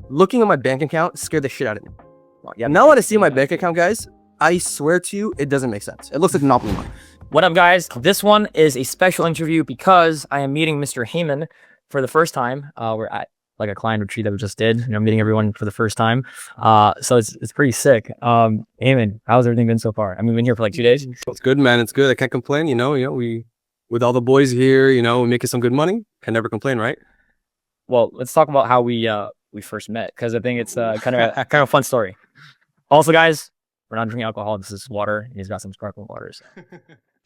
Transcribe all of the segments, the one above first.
looking at my bank account scared the shit out of me. Yeah. Now when I see my bank account, guys, I swear to you, it doesn't make sense. It looks like Monopoly money. What up, guys? This one is a special interview because I am meeting Mr. Heyman for the first time. We're at like a client retreat that we just did. Meeting everyone for the first time. So it's pretty sick. Heyman, how's everything been so far? I mean, we've been here for like 2 days. It's good, man. It's good. I can't complain. We with all the boys here, we're making some good money. Can never complain, right? Well, let's talk about how we first met, because I think it's kind of a fun story. Also, guys, we're not drinking alcohol. This is water. He's got some sparkling waters.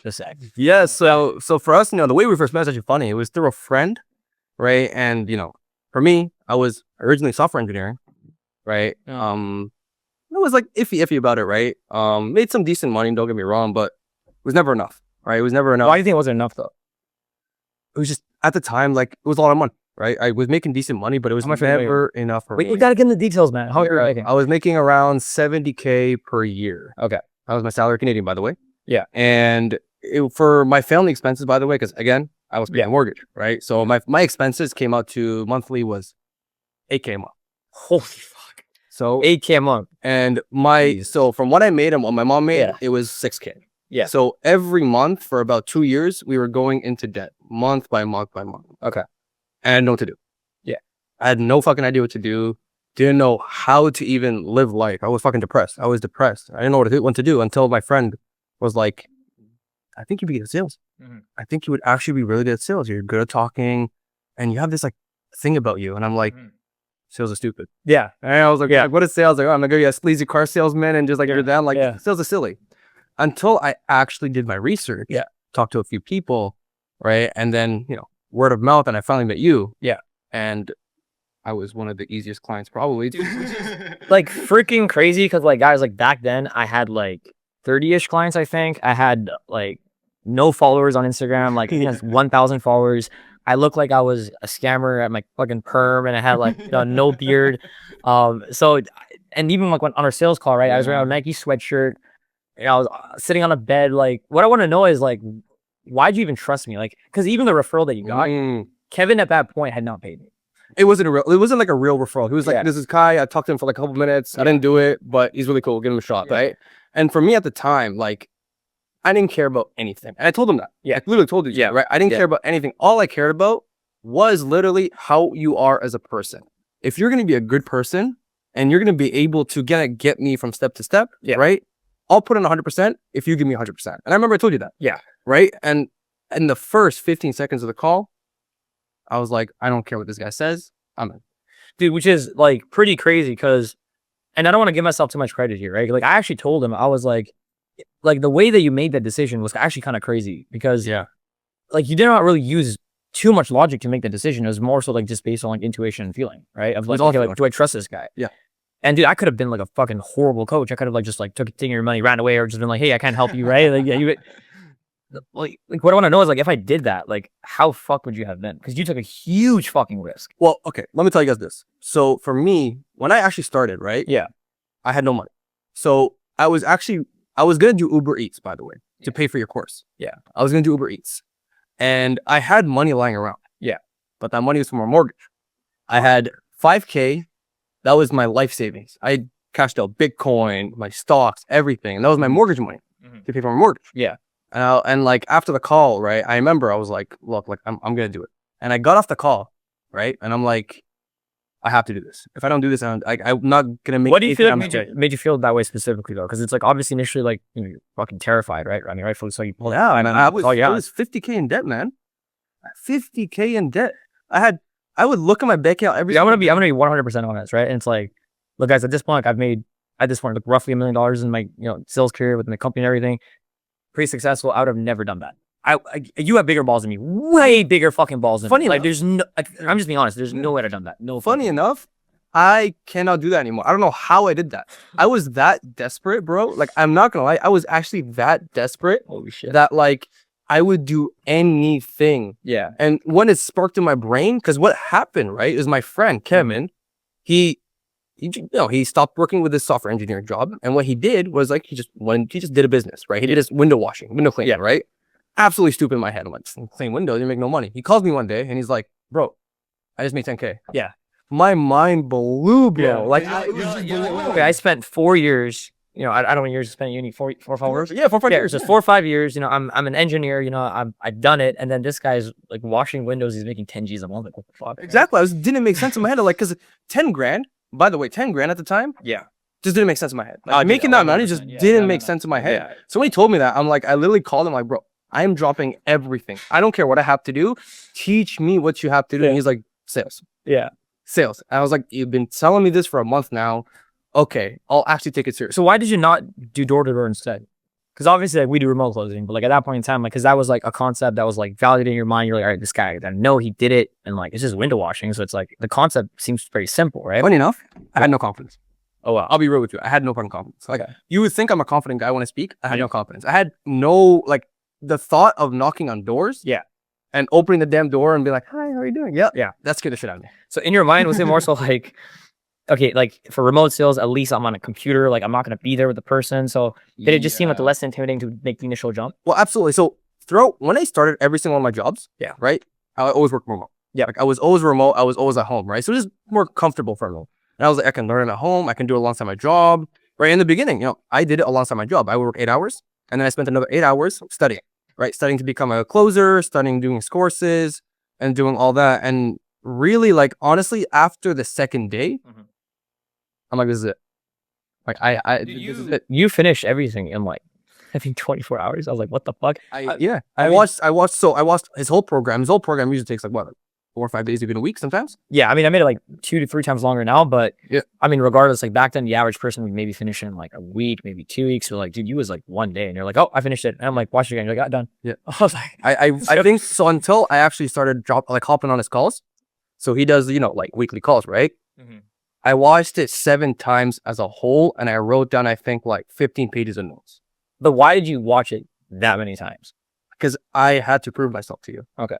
Just saying. Yeah. So for us, the way we first met is actually funny. It was through a friend, right? And for me, I was originally software engineering, right? It was like iffy about it, right? Made some decent money. Don't get me wrong, but it was never enough, right? It was never enough. Why do you think it wasn't enough though? It was just at the time, like, it was a lot of money, right? I was making decent money, but it was never enough for me. We gotta get in the details, man. How you're making? I was making around $70K per year. Okay. That was my salary, Canadian, by the way. Yeah. And for my family expenses, by the way, because again, I was paying a mortgage, right? So my expenses came out to monthly was $8K a month. Holy fuck. So $8K a month. And so from what I made and what my mom made, it was $6K. Yeah. So every month for about 2 years, we were going into debt month by month by month. Okay. And I didn't know what to do. Yeah. I had no fucking idea what to do. Didn't know how to even live life. I was fucking depressed. I didn't know what to do until my friend was like, I think you'd be good at sales. I think you would actually be really good at sales. You're good at talking and you have this like thing about you. And I'm like, sales is stupid. Yeah. And I was like, what is sales? Like, I'm gonna go be a sleazy car salesman and just like you're that. Like, sales is silly. Until I actually did my research, talked to a few people, right? And then, word of mouth, and I finally met you. Yeah. And I was one of the easiest clients probably. Like freaking crazy, because like guys, like back then I had like 30-ish clients, I think. I had like no followers on Instagram, like 1,000 followers. I looked like I was a scammer at my fucking perm, and I had like no beard. So, and even like on our sales call, right? I was wearing a Nike sweatshirt. I was sitting on a bed. Like, what I want to know is like, why'd you even trust me? Like, because even the referral that you got, Kevin at that point had not paid me. It wasn't like a real referral. He was like, this is Kai. I talked to him for like a couple minutes. I didn't do it, but he's really cool. Give him a shot, right? And for me at the time, like, I didn't care about anything. And I told him that. Yeah. I literally told you, right? I didn't care about anything. All I cared about was literally how you are as a person. If you're going to be a good person and you're going to be able to get me from step to step, right? I'll put in 100% if you give me 100%. And I remember I told you that. Yeah. Right? And in the first 15 seconds of the call, I was like, I don't care what this guy says. I'm in. Dude, which is like pretty crazy because, and I don't want to give myself too much credit here, right? Like I actually told him, I was like the way that you made that decision was actually kind of crazy because like you did not really use too much logic to make the decision. It was more so like just based on like intuition and feeling, right? Of like, okay, like, do I trust this guy? Yeah. And dude, I could have been like a fucking horrible coach. I could have like just like taken your money, ran away, or just been like, hey, I can't help you, right? Like, you like what I want to know is like if I did that, like how fuck would you have been? Because you took a huge fucking risk. Well, okay, let me tell you guys this. So for me, when I actually started, right? Yeah, I had no money. So I was gonna do Uber Eats, by the way, to pay for your course. Yeah, I was gonna do Uber Eats, and I had money lying around. Yeah, but that money was from our mortgage. I had $5K. That was my life savings. I cashed out Bitcoin, my stocks, everything. And that was my mortgage money to pay for my mortgage. Yeah. And like after the call, right, I remember I was like, look, like I'm going to do it. And I got off the call, right? And I'm like, I have to do this. If I don't do this, I'm not going to make. What do you feel made you feel that way specifically though? Because it's like obviously initially like you're fucking terrified, right? I mean, rightfully so. You pulled out. And I was 50K in debt, man. 50K in debt. I would look at my bank account every. I'm gonna be 100% honest, right? And it's like, look, guys, at this point, like, I've made like roughly $1 million in my sales career within the company and everything. Pretty successful. I would have never done that. You have bigger balls than me, way bigger fucking balls than me. Like, there's no. I'm just being honest. There's no way I'd have done that. No. Funny enough, I cannot do that anymore. I don't know how I did that. I was that desperate, bro. Like, I'm not gonna lie. I was actually that desperate. Holy shit. That like. I would do anything. Yeah. And when it sparked in my brain, because what happened, right, is my friend Kevin, he stopped working with his software engineering job. And what he did was like, he just did a business, right? He did his window washing, window cleaning, right? Absolutely stupid in my head. I'm like, clean windows, you make no money. He calls me one day and he's like, bro, I just made 10K. Yeah. my mind blew, bro. Yeah. Like, Okay, I spent 4 years. You know, I don't know when years you spent at uni, 4 or 5 years. Yeah, 4 or 5 years. Just 4 or 5 years. You know, I'm an engineer. You know, I've done it, and then this guy's like washing windows. He's making 10 G's a month. Like, what the fuck? Exactly. Didn't make sense in my head. Like, cause 10 grand. By the way, 10 grand at the time. Yeah. Just didn't make sense in my head. Like, making that money just didn't make sense in my head. Yeah. So when he told me that, I'm like, I literally called him like, bro, I'm dropping everything. I don't care what I have to do. Teach me what you have to do. And he's like, sales. Yeah. Sales. And I was like, you've been telling me this for a month now. Okay, I'll actually take it serious. So why did you not do door to door instead? Because obviously like, we do remote closing, but like at that point in time, like, because that was like a concept that was like validating your mind. You're like, all right, this guy, I know he did it, and like it's just window washing. So it's like the concept seems very simple, right? Funny enough, I had no confidence. Oh wow. I'll be real with you. I had no fucking confidence. Like, Okay. you would think I'm a confident guy when I speak. I had no confidence. I had no, like, the thought of knocking on doors. Yeah. And opening the damn door and be like, hi, how are you doing? Yeah. Yeah. That scared the shit out of me. So in your mind, was it more so like, okay, like for remote sales, at least I'm on a computer, like I'm not going to be there with the person. So did it just seem like the less intimidating to make the initial jump? Well, absolutely. So when I started every single one of my jobs, yeah, right, I always worked remote. Yeah. Like, I was always remote. I was always at home, right? So it was more comfortable for me. And I was like, I can learn it at home. I can do it alongside my job. Right in the beginning, I did it alongside my job. I would work 8 hours, and then I spent another 8 hours studying, right? Studying to become a closer, studying, doing his courses, and doing all that. And really, like, honestly, after the second day, I'm like, this is it. Like, this is it. You finished everything in like, I think 24 hours. I was like, what the fuck? I watched his whole program. His whole program usually takes like, what, 4 or 5 days, even a week sometimes. Yeah, I mean, I made it like 2 to 3 times longer now, but yeah, I mean, regardless, like back then, the average person would maybe finish in like a week, maybe 2 weeks. So like, dude, you was like 1 day, and you're like, oh, I finished it. And I'm like, watch it again. You're like, done. Yeah. I was like, I think so until I actually started hopping on his calls. So he does, like weekly calls, right? I watched it 7 times as a whole, and I wrote down, I think, like 15 pages of notes. But why did you watch it that many times? Because I had to prove myself to you. Okay.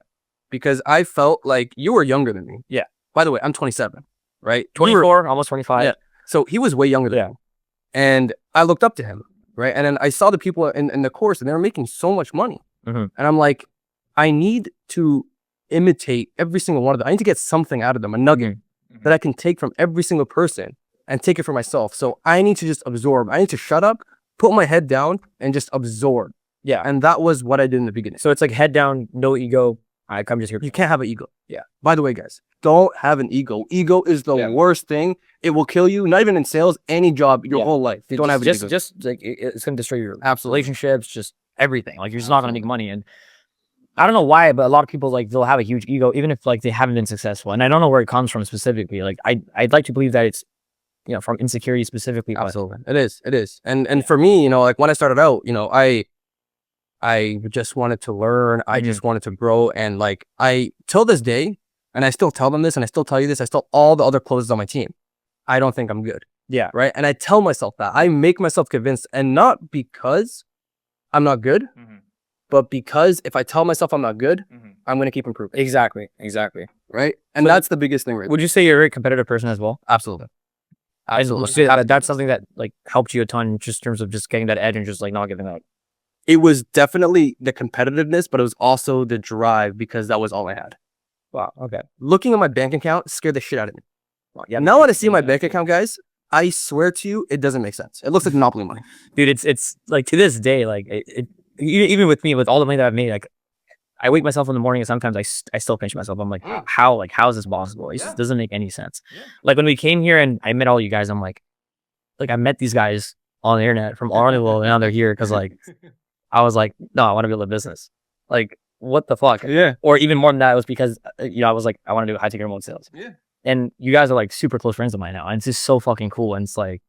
Because I felt like you were younger than me. Yeah. By the way, I'm 27, right? 24, almost 25. Yeah. So he was way younger than me. And I looked up to him, right? And then I saw the people in the course, and they were making so much money. And I'm like, I need to imitate every single one of them. I need to get something out of them, a nugget that I can take from every single person and take it for myself. So I need to just absorb. I need to shut up, put my head down, and just absorb. Yeah. And that was what I did in the beginning. So it's like head down, no ego. I'm just here. You can't have an ego. Yeah. By the way, guys, don't have an ego. Ego is the worst thing. It will kill you. Not even in sales, any job, your whole life. You don't have an ego. Just like it's gonna destroy your absolute relationships, just everything. Like you're just not gonna make money. And I don't know why, but a lot of people like they'll have a huge ego, even if like they haven't been successful. And I don't know where it comes from specifically. Like I'd like to believe that it's from insecurity specifically. Absolutely, it is. And for me, like when I started out, I just wanted to learn. I just wanted to grow. And like, till this day, and I still tell them this, and I still tell you this, I still all the other closers on my team, I don't think I'm good. Yeah. Right. And I tell myself that. I make myself convinced, and not because I'm not good, but because if I tell myself I'm not good, I'm going to keep improving. Exactly. Right. And that's the biggest thing, right? Would you say you're a very competitive person as well? Absolutely. That's something that like helped you a ton just in terms of just getting that edge and just like not giving up. It was definitely the competitiveness, but it was also the drive, because that was all I had. Wow. Okay. Looking at my bank account scared the shit out of me. Now when I see my bank account, guys, I swear to you, it doesn't make sense. It looks like Monopoly money. Dude, it's like to this day, like even with me, with all the money that I've made, like I wake myself in the morning and sometimes I still pinch myself. I'm like, how is this possible? It just doesn't make any sense. Like when we came here and I met all you guys, I'm like I met these guys on the internet from all over the world, and now they're here because like I was like, no, I want to build a business. Like, what the fuck? Yeah. Or even more than that, it was because, I was like, I want to do high ticket remote sales. Yeah. And you guys are like super close friends of mine now. And it's just so fucking cool. And it's like,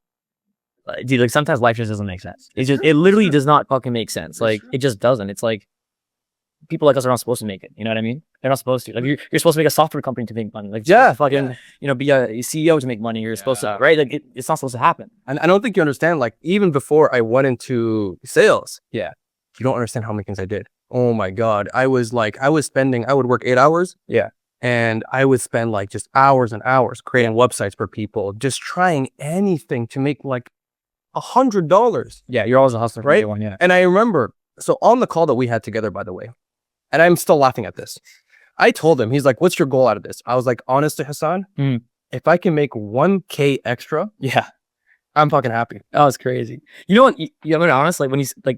dude, like sometimes life just doesn't make sense. It literally does not fucking make sense. Like, it just doesn't. It's like, people like us are not supposed to make it. You know what I mean? They're not supposed to. Like, you're supposed to make a software company to make money. Like, be a CEO to make money. You're supposed to, right? Like, it's not supposed to happen. And I don't think you understand, like, even before I went into sales. Yeah. You don't understand how many things I did. Oh my God. I would work 8 hours. Yeah. And I would spend like just hours and hours creating websites for people, just trying anything to make like $100. Yeah. You're always a hustler, right? Yeah. And I remember, so on the call that we had together, by the way, and I'm still laughing at this, I told him, he's like, what's your goal out of this? I was like, honestly, Hassan, if I can make 1K extra, I'm fucking happy. That was crazy. You know what? I'm gonna be honest. Like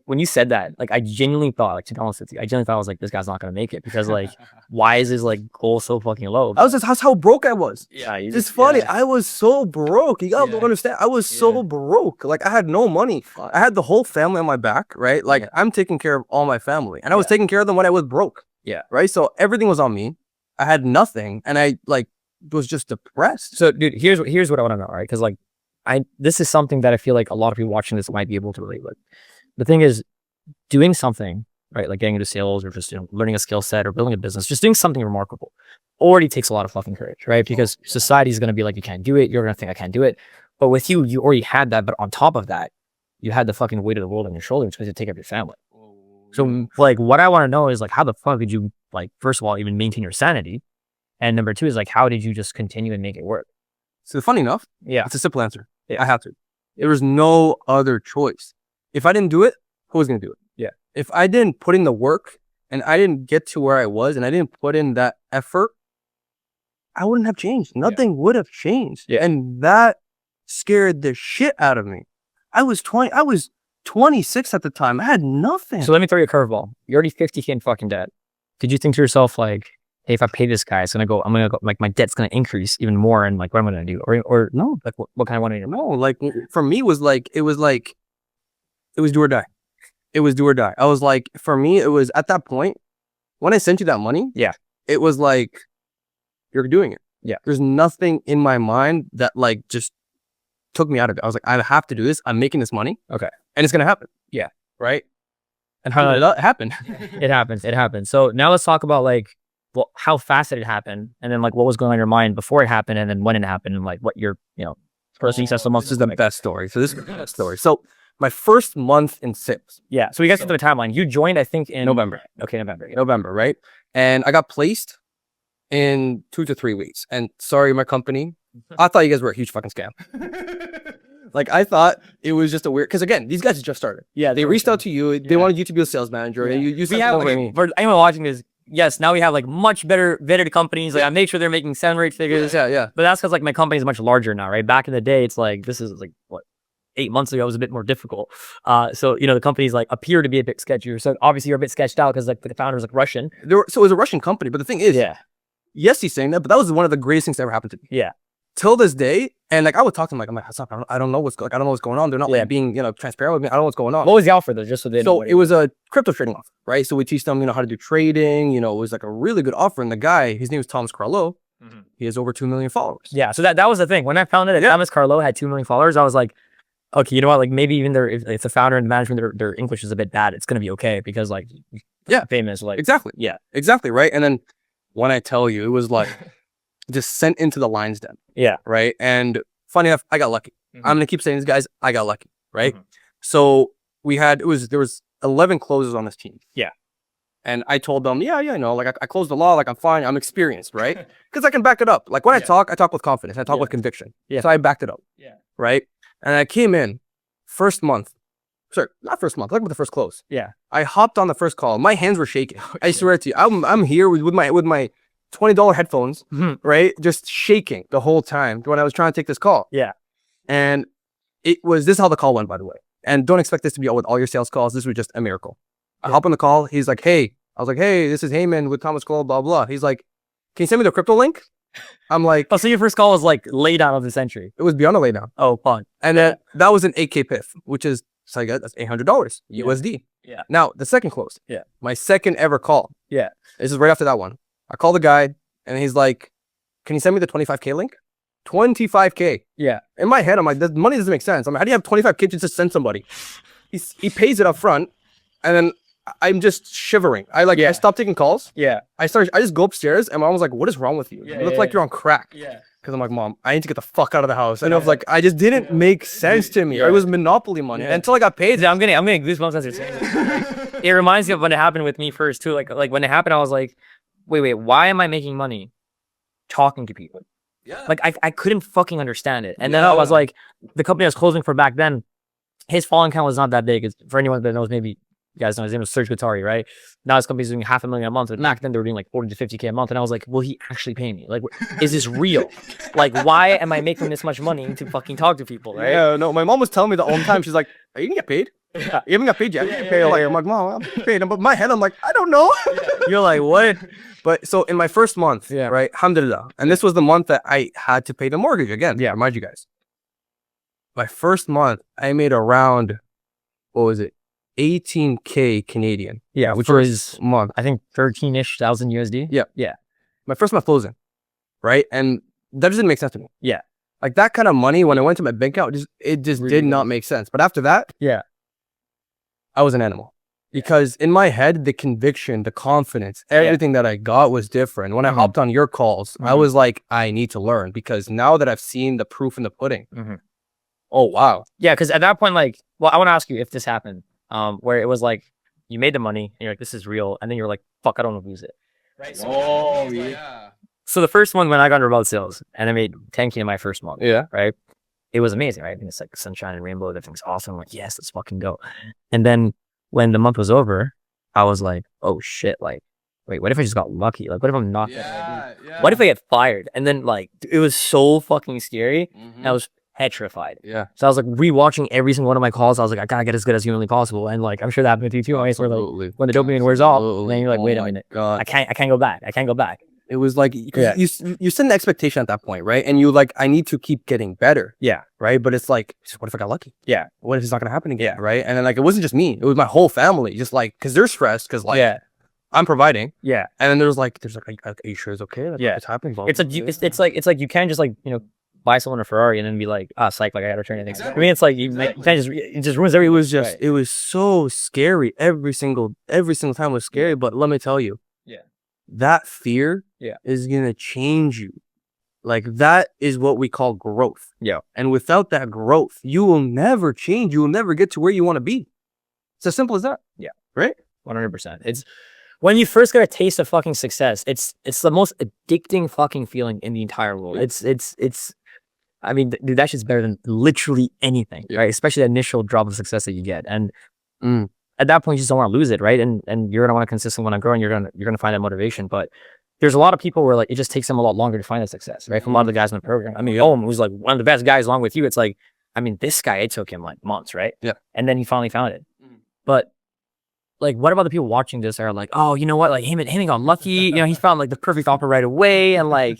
when you said that, like I genuinely thought, like to be honest with you, I genuinely thought I was like, this guy's not gonna make it because like, why is his like goal so fucking low? That's how broke I was. Yeah, it's funny. I was so broke. You gotta understand. I was so broke. Like I had no money. I had the whole family on my back, right? Like I'm taking care of all my family, and I was taking care of them when I was broke. Yeah. Right. So everything was on me. I had nothing, and I like was just depressed. So, dude, here's what I want to know, right? Because like. This is something that I feel like a lot of people watching this might be able to relate with. The thing is, doing something, right, like getting into sales or just learning a skill set or building a business, just doing something remarkable already takes a lot of fucking courage, right? Because society is going to be like, you can't do it. You're going to think I can't do it. But with you, you already had that. But on top of that, you had the fucking weight of the world on your shoulders because you take up your family. So like, what I want to know is like, how the fuck did you like, first of all, even maintain your sanity? And number two is like, how did you just continue and make it work? So funny enough, it's a simple answer. I have to. There was no other choice. If I didn't do it, who was going to do it? Yeah. If I didn't put in the work and I didn't get to where I was and I didn't put in that effort, I wouldn't have changed. Nothing would have changed. Yeah. And that scared the shit out of me. I was 26 at the time. I had nothing. So let me throw you a curveball. You're already 50K in fucking debt. Did you think to yourself like, hey, if I pay this guy, I'm gonna go, like my debt's gonna increase even more, and like what am I gonna do? Or no, like what kind of money? No, like for me it was do or die. It was do or die. I was like, for me, it was at that point when I sent you that money. Yeah, it was like you're doing it. Yeah, there's nothing in my mind that like just took me out of it. I was like, I have to do this. I'm making this money. Okay, and it's gonna happen. Yeah, right. And how did that happen? It happens. It happens. So now let's talk about like. Well, how fast did it happen? And then like what was going on in your mind before it happened and then when it happened and like what your, first successful month. This is the best story. So this is the best story. So my first month in sales. Yeah. So we got to the timeline. You joined, I think, in November. Okay, November. Yeah. November, right? And I got placed in 2 to 3 weeks. And sorry, my company, I thought you guys were a huge fucking scam. Like I thought it was just a weird, because again, these guys just started. Yeah. They reached out to you. They wanted you to be a sales manager. Yeah. And you we have, like, for anyone watching this, yes, now we have like much better vetted companies. Like I make sure they're making 7 or 8 figures. Yeah. But that's because like my company is much larger now, right? Back in the day, it's like this is like what 8 months ago was a bit more difficult. So the companies like appear to be a bit sketchier. So obviously you're a bit sketched out because like the founder's like Russian. So it was a Russian company, but the thing is, yes, he's saying that, but that was one of the greatest things that ever happened to me. Yeah. Till this day, and like I would talk to him, like I'm like, I don't know what's I don't know what's going on. They're not like being transparent with me. I don't know what's going on. What was the offer though? Just so they know. So it was a crypto trading offer, right? So we teach them how to do trading. It was like a really good offer. And the guy, his name is Thomas Carlo. He has over 2 million followers. Yeah. So that was the thing. When I found out that Thomas Carlo had 2 million followers, I was like, okay, you know what? Like maybe even if the founder and the management, their English is a bit bad, it's gonna be okay because like famous like exactly right. And then when I tell you, it was like. Just sent into the lion's den. Yeah. Right. And funny enough, I got lucky. I'm gonna keep saying this, guys. I got lucky. Right. So there was 11 closes on this team. Yeah. And I told them, like I closed the law, like I'm fine, I'm experienced, right? Because I can back it up. Like when I talk with confidence, I talk with conviction. Yeah. So I backed it up. Yeah. Right. And I came in not first month, like with the first close. Yeah. I hopped on the first call. My hands were shaking. I swear to you, I'm here with my $20 headphones, right? Just shaking the whole time when I was trying to take this call. Yeah. And this is how the call went, by the way. And don't expect this to be with all your sales calls. This was just a miracle. I hop on the call. He's like, hey. I was like, hey, this is Heyman with Thomas Carlo, blah, blah. He's like, can you send me the crypto link? I'm like. Oh, so your first call was like lay down of the century. It was beyond a lay down. Oh, fun. And then that was an 8K PIF, which is, so that's $800 USD. Yeah. Now, the second close. Yeah. My second ever call. Yeah. This is right after that one. I call the guy. And he's like, can you send me the 25K link? 25K. Yeah. In my head, I'm like, the money doesn't make sense. I'm like, how do you have 25K to just send somebody? He pays it up front. And then I'm just shivering. I stopped taking calls. Yeah. I just go upstairs and mom was like, what is wrong with you? You look like you're on crack. Yeah. Because I'm like, mom, I need to get the fuck out of the house. And I was like, I just didn't make sense to me. It was monopoly money until I got paid. I'm getting goosebumps as you're saying it. It reminds me of when it happened with me first too. Like when it happened, I was like, wait, why am I making money talking to people? Yeah. Like I couldn't fucking understand it. And then I was like, the company I was closing for back then, his following count was not that big. For anyone that knows maybe You guys know his name was Serge Guattari, right? Now his company's doing $500,000 a month. And back then they were doing like 40 to 50K a month. And I was like, will he actually pay me? Like, is this real? Like, why am I making this much money to fucking talk to people, right? Yeah, no, my mom was telling me the whole time. She's like, are you gonna get paid? Yeah. You haven't got paid yet. I'm like, Mom, I'm paid. But in my head, I'm like, I don't know. You're like, what? But so in my first month, right, alhamdulillah. And this was the month that I had to pay the mortgage again. Yeah, remind you guys. My first month, I made around, what was it? 18K Canadian. Yeah, which was month. I think 13-ish thousand USD. Yeah. Yeah. My first month closing. Right? And that just didn't make sense to me. Yeah. Like that kind of money, when I went to my bank account, it just really did not make sense. But after that, I was an animal. Because in my head, the conviction, the confidence, everything that I got was different. When I hopped on your calls, I was like, I need to learn. Because now that I've seen the proof in the pudding, oh, wow. Yeah, because at that point, like, well, I want to ask you if this happened, where it was like, you made the money, and you're like, this is real. And then you're like, fuck, I don't want to lose it. Right? So, yeah. So the first one, when I got into remote sales, and I made 10K in my first month. Yeah. Right? It was amazing, right? And it's like sunshine and rainbow. Everything's awesome. I'm like, yes, let's fucking go. And then when the month was over, I was like, oh shit, like, wait, what if I just got lucky? Like, what if I'm not What if I get fired? And then like, it was so fucking scary. And I was petrified. Yeah. So I was like rewatching every single one of my calls. I was like, I gotta get as good as humanly possible. And like, I'm sure that happened with you too. Where like, when the dopamine wears off, then you're like, wait a minute, I can't go back. I can't go back. It was like, you set an expectation at that point, right? And you like, I need to keep getting better. Yeah. Right. But it's like, what if I got lucky? Yeah. What if it's not going to happen again? Yeah. Right. And then like, it wasn't just me. It was my whole family. Just like, cause they're stressed. Cause like, I'm providing. Yeah. And then there's like, are you sure it's okay? Like, it's happening. It's like, you can't just like, you know, buy someone a Ferrari and then be like, psych, like I got to return anything. Exactly. I mean, it's like, it just ruins everything. It was so scary. Every single time was scary. But let me tell you, that fear is going to change you. Like that is what we call growth. Yeah. And without that growth, you will never change. You will never get to where you want to be. It's as simple as that. Yeah. Right? 100%. It's when you first get a taste of fucking success, it's the most addicting fucking feeling in the entire world. It's I mean, dude, that shit's better than literally anything, right? Especially the initial drop of success that you get. And at that point, you just don't want to lose it, right? And you're gonna want to consistently want to grow, and you're gonna find that motivation. But there's a lot of people where like it just takes them a lot longer to find that success, right? From a lot of the guys in the program. I mean, Owen, who's like one of the best guys along with you. It's like, I mean, this guy, it took him like months, right? Yeah. And then he finally found it. But like, what about the people watching this that are like, oh, you know what? Like him got lucky. You know, he found like the perfect offer right away, and like,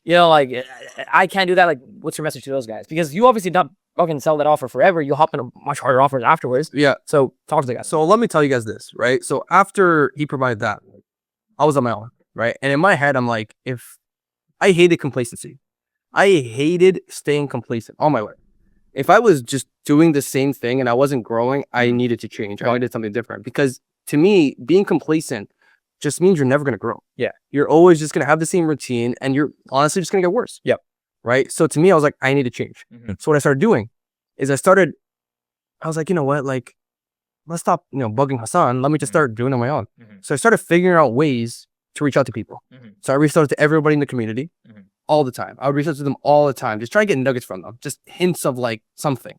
you know, like I can't do that. Like, what's your message to those guys? Because you obviously not fucking sell that offer forever. You'll hop into much harder offers afterwards. Yeah. So talk to the guys. So let me tell you guys this, right? So after he provided that, I was on my own, right? And in my head, I'm like, if I hated complacency, I hated staying complacent all my way. If I was just doing the same thing and I wasn't growing, I needed to change. I needed something different, because to me, being complacent just means you're never going to grow. Yeah. You're always just going to have the same routine, and you're honestly just going to get worse. Yep. Right. So to me, I was like, I need to change. So what I started doing is I was like, you know what? Like, let's stop, you know, bugging Hassan. Let me just start doing it on my own. So I started figuring out ways to reach out to people. So I reached out to everybody in the community all the time. I would reach out to them all the time, just trying to get nuggets from them, just hints of like something.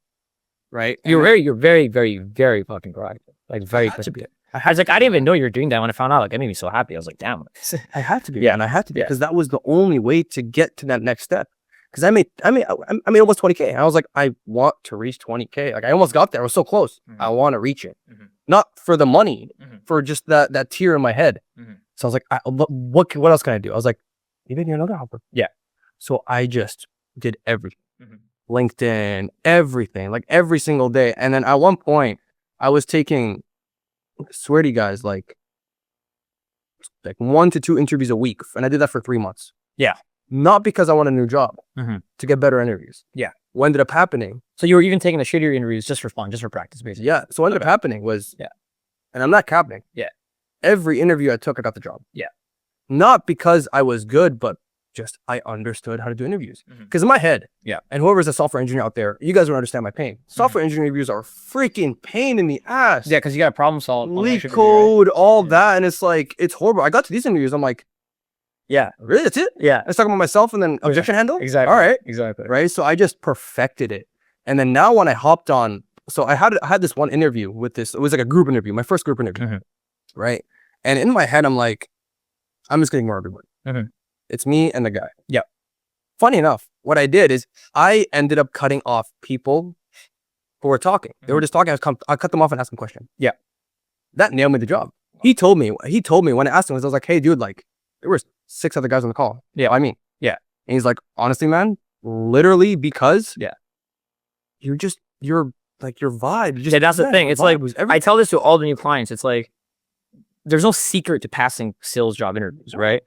Right. You're very, very, very fucking proactive. Like very. I was like, I didn't even know you were doing that. When I found out, like, it made me so happy. I was like, damn. I had to be. Yeah. And I had to be, because that was the only way to get to that next step. Because I made almost 20K. And I was like, I want to reach 20K. Like I almost got there. I was so close. I want to reach it. Not for the money, for just that tear in my head. So I was like, what else can I do? I was like, maybe another offer. Yeah. So I just did everything. LinkedIn, everything, like every single day. And then at one point, I was taking, I swear to you guys, like 1 to 2 interviews a week. And I did that for 3 months. Yeah. Not because I want a new job, to get better interviews. Yeah. What ended up happening. So you were even taking the shittier interviews just for fun, just for practice, basically. Yeah. So what ended up happening was, and I'm not capping. Yeah. Every interview I took, I got the job. Yeah. Not because I was good, but just I understood how to do interviews. Because in my head, and whoever's a software engineer out there, you guys will understand my pain. Software engineering interviews are a freaking pain in the ass. Yeah, because you got to problem solve. Leak code, all that. And it's like, it's horrible. I got to these interviews, I'm like, yeah, really? That's it? Yeah. I was talking about myself and then objection handle? Exactly. All right. Exactly. Right? So I just perfected it. And then now when I hopped on So I had this one interview with this. It was like a group interview, my first group interview, right? And in my head, I'm like, I'm just gonna ignore everyone. It's me and the guy. Yeah. Funny enough, what I did is I ended up cutting off people who were talking. They were just talking. I cut them off and asked them a question. Yeah. That nailed me the job. He told me when I asked him, I was like, hey, dude, like, there were 6 other guys on the call. Yeah. I mean, yeah. And he's like, honestly, man, literally because you're like your vibe. Yeah, that's the thing. It's like, I tell this to all the new clients. It's like, there's no secret to passing sales job interviews, right?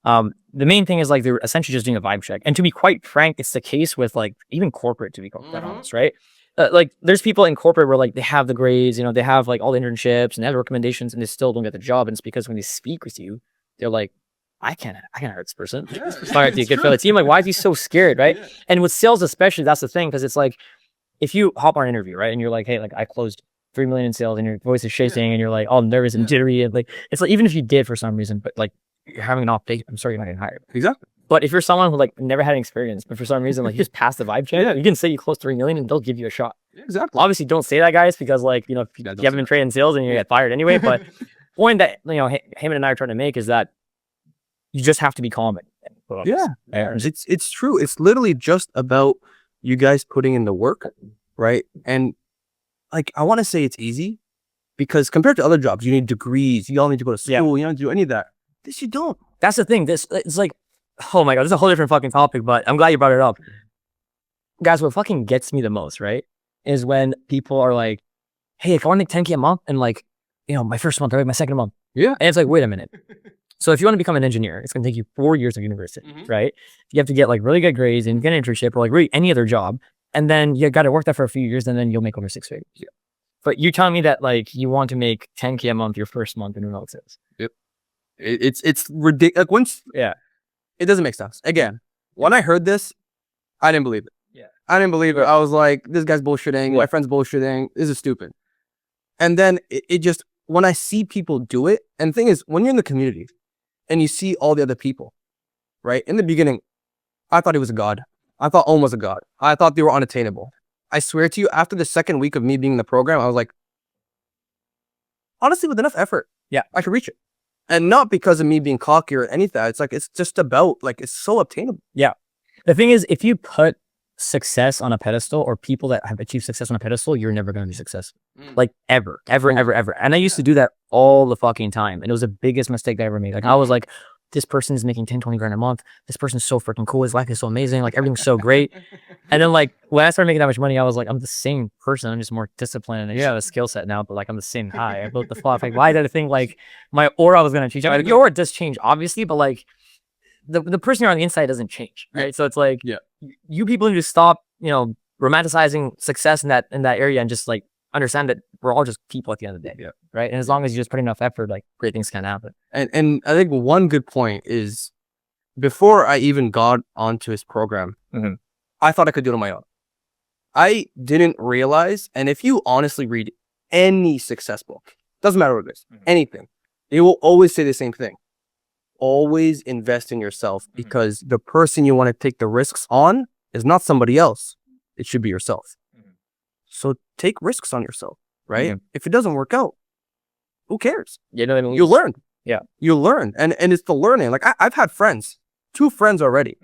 The main thing is like, they're essentially just doing a vibe check. And to be quite frank, it's the case with like, even corporate, to be quite honest, right? Like there's people in corporate where like they have the grades, you know, they have like all the internships and they have recommendations and they still don't get the job. And it's because when they speak with you, they're like, I can't hire this person. Sorry, to get for the team. Like, why is he so scared, right? And with sales especially, that's the thing, because it's like, if you hop on an interview, right, and you're like, hey, like I closed 3 million in sales, and your voice is shaking, and you're like all nervous and jittery, and like it's like even if you did for some reason, but like you're having an off day, I'm sorry, you're not getting hired. Exactly. But if you're someone who like never had an experience, but for some reason like you just passed the vibe check, you can say you closed 3 million, and they'll give you a shot. Exactly. Obviously, don't say that, guys, because like you know if you haven't been trained in sales, and you get fired anyway. But point that you know Heyman and I are trying to make is that you just have to be calm. It's true. It's literally just about you guys putting in the work, right? And like I want to say it's easy because compared to other jobs, you need degrees. You all need to go to school. You don't do any of that. This you don't. That's the thing. This it's like, oh my god, this is a whole different fucking topic. But I'm glad you brought it up, guys. What fucking gets me the most, right, is when people are like, "Hey, if I want to make 10K a month, and like, you know, my first month, right, my second month, yeah," and it's like, wait a minute. So if you want to become an engineer, it's going to take you 4 years of university, right? You have to get like really good grades and get an internship or like really any other job. And then you got to work there for a few years and then you'll make over 6 figures. Yeah. But you're telling me that like you want to make 10K a month your first month in remote sales. Yep. It's ridiculous. Like once, it doesn't make sense. Again, when I heard this, I didn't believe it. Yeah. I didn't believe it. I was like, this guy's bullshitting. My friend's bullshitting. This is stupid. And then it just, when I see people do it, and the thing is, when you're in the community, and you see all the other people, right? In the beginning, I thought he was a god. I thought Ohm was a god. I thought they were unattainable. I swear to you, after the second week of me being in the program, I was like, honestly, with enough effort, I could reach it. And not because of me being cocky or anything. It's like, it's just about, like, it's so obtainable. Yeah. The thing is, if you put success on a pedestal or people that have achieved success on a pedestal, you're never going to be successful. Like ever. And I used to do that all the fucking time. And it was the biggest mistake I ever made. Like I was like, this person is making 10, 20 grand a month. This person's so freaking cool. His life is so amazing. Like everything's so great. And then like when I started making that much money, I was like, I'm the same person. I'm just more disciplined and I just have a skill set now, but like I'm the same guy. I built the fuck. Like why did I think like my aura was going to change? Like, your aura does change, obviously, but like the person you're on the inside doesn't change. Right. So it's like, you people need to stop, you know, romanticizing success in that area and just like understand that we're all just people at the end of the day. Right. And as long as you just put enough effort, like great things can happen. And I think one good point is before I even got onto his program, I thought I could do it on my own. I didn't realize, and if you honestly read any success book, doesn't matter what it is, anything, they will always say the same thing. Always invest in yourself because the person you want to take the risks on is not somebody else. It should be yourself. So take risks on yourself, right? If it doesn't work out, who cares? You know what I mean? You learn. Yeah. You learn. And it's the learning. Like I've had friends, 2 friends already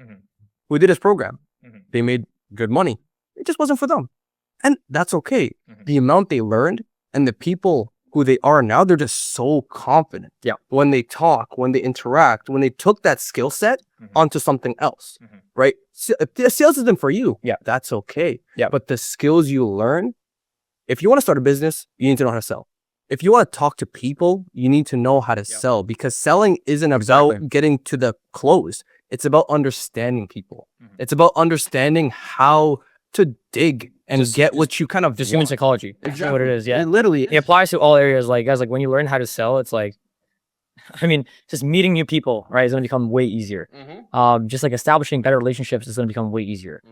who did his program. They made good money. It just wasn't for them. And that's okay. The amount they learned and the people who they are now, they're just so confident. Yeah. When they talk, when they interact, when they took that skill set onto something else, right? If the sales isn't for you, that's okay. Yeah. But the skills you learn, if you want to start a business, you need to know how to sell. If you want to talk to people, you need to know how to sell because selling isn't about getting to the close. It's about understanding people. It's about understanding how to dig and get what you kind of just human psychology. Exactly what it is. Yeah. And literally it applies to all areas. Like guys, like when you learn how to sell, it's like, I mean, just meeting new people, right, is going to become way easier. Just like establishing better relationships is going to become way easier.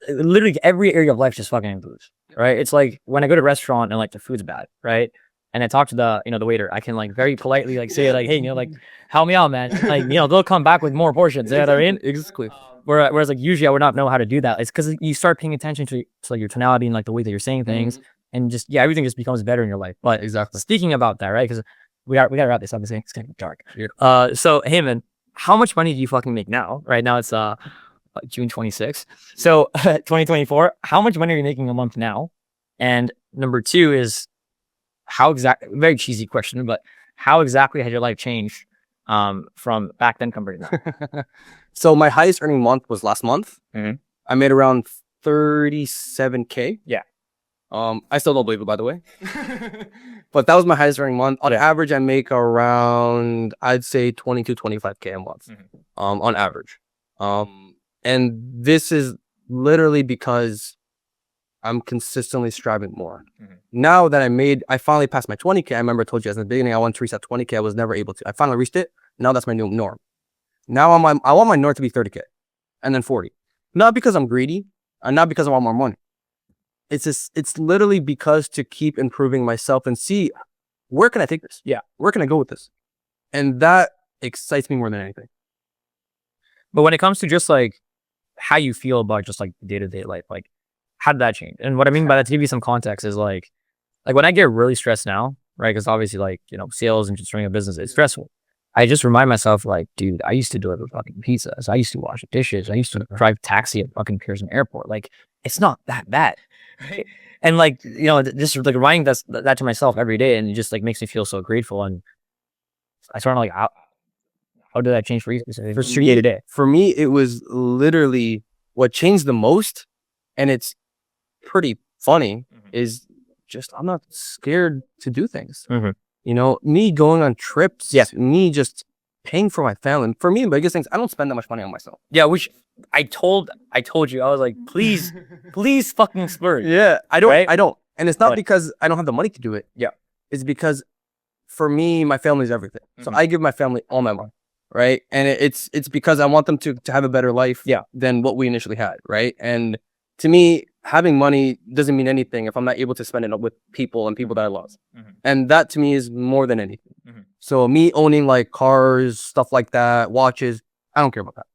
Literally every area of life just fucking improves, right? It's like when I go to a restaurant and like the food's bad, right? and I talk to the, the waiter, I can like very politely like say like, hey, like help me out, man. Like, they'll come back with more portions. You know what I mean? Exactly. Whereas like usually I would not know how to do that. It's because you start paying attention to like your tonality and like the way that you're saying things, and just everything just becomes better in your life. But Exactly. Speaking about that, right? Because we gotta wrap this up. It's getting dark. So hey man, how much money do you fucking make now? Right now it's June 26th. So 2024. How much money are you making a month now? And number two is very cheesy question, but how exactly has your life changed from back then compared to now? So my highest earning month was last month. I made around 37K. Yeah. I still don't believe it, by the way. But that was my highest earning month. On average, I make around, I'd say 20 to 25K a month. On average. And this is literally because I'm consistently striving more. Now that I finally passed my 20K. I remember I told you guys in the beginning, I wanted to reach that 20K. I was never able to. I finally reached it. Now that's my new norm. Now I want my norm to be 30K and then 40. Not because I'm greedy and not because I want more money. It's literally because to keep improving myself and see where can I take this? Yeah. Where can I go with this? And that excites me more than anything. But when it comes to just like how you feel about just like day-to-day life, like how did that change? And what I mean by that, to give you some context, is like when I get really stressed now, right? Because obviously like, sales and just running a business, it's stressful. I just remind myself like, dude, I used to deliver fucking pizzas. I used to wash dishes. I used to drive taxi at fucking Pearson Airport. Like, it's not that bad. Right? And like, just like reminding that to myself every day, and it just like makes me feel so grateful. And I started like, how did that change for you? For day to day? For me, it was literally what changed the most, and it's pretty funny, is just I'm not scared to do things. Me going on trips, me just paying for my family. For me, the biggest things, I don't spend that much money on myself. Yeah, which I told you, I was like, please fucking splurge. Yeah, I don't. Right? I don't. And it's not because I don't have the money to do it. Yeah. It's because for me, my family is everything. So I give my family all my money, right? And it's because I want them to have a better life than what we initially had, right? And to me, having money doesn't mean anything if I'm not able to spend it with people and people that I love. And that to me is more than anything. So me owning like cars, stuff like that, watches, I don't care about that.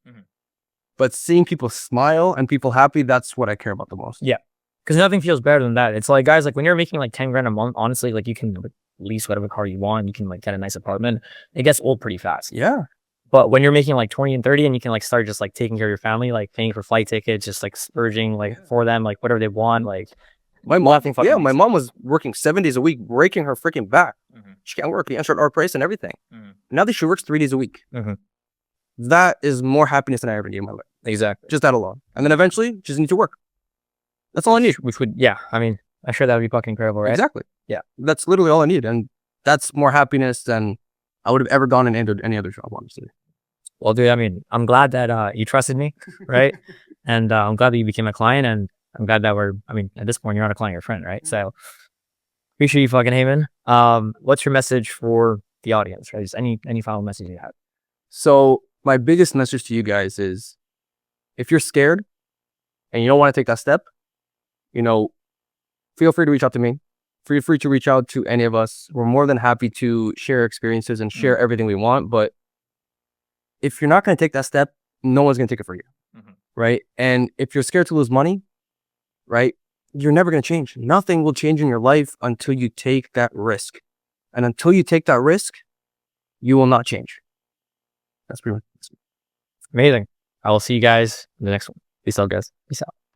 But seeing people smile and people happy, that's what I care about the most. Yeah. Because nothing feels better than that. It's like, guys, like when you're making like 10 grand a month, honestly, like you can lease whatever car you want. You can like get a nice apartment. It gets old pretty fast. Yeah. But when you're making like 20 and 30 and you can like start just like taking care of your family, like paying for flight tickets, just like splurging like for them, like whatever they want, like my mom was working 7 days a week, breaking her freaking back. She can't work. The insured our price and everything. Now that she works 3 days a week. That is more happiness than I ever need in my life. Exactly. Just that alone. And then eventually just need to work. That's all I need. Which would, I mean, I'm sure that would be fucking incredible, right? Exactly. Yeah. That's literally all I need. And that's more happiness than I would have ever gone in any other job, honestly. Well, dude, I mean, I'm glad that you trusted me, right? And I'm glad that you became a client, and I'm glad that at this point, you're not a client, you're a friend, right? So appreciate you fucking Heyman. What's your message for the audience, right? Just any final message you have? So my biggest message to you guys is, if you're scared and you don't want to take that step, feel free to reach out to me. Feel free to reach out to any of us. We're more than happy to share experiences and share everything we want. But if you're not going to take that step, no one's going to take it for you. Right? And if you're scared to lose money, right, you're never going to change. Nothing will change in your life until you take that risk. And until you take that risk, you will not change. That's pretty much it. Amazing. I will see you guys in the next one. Peace out, guys. Peace out.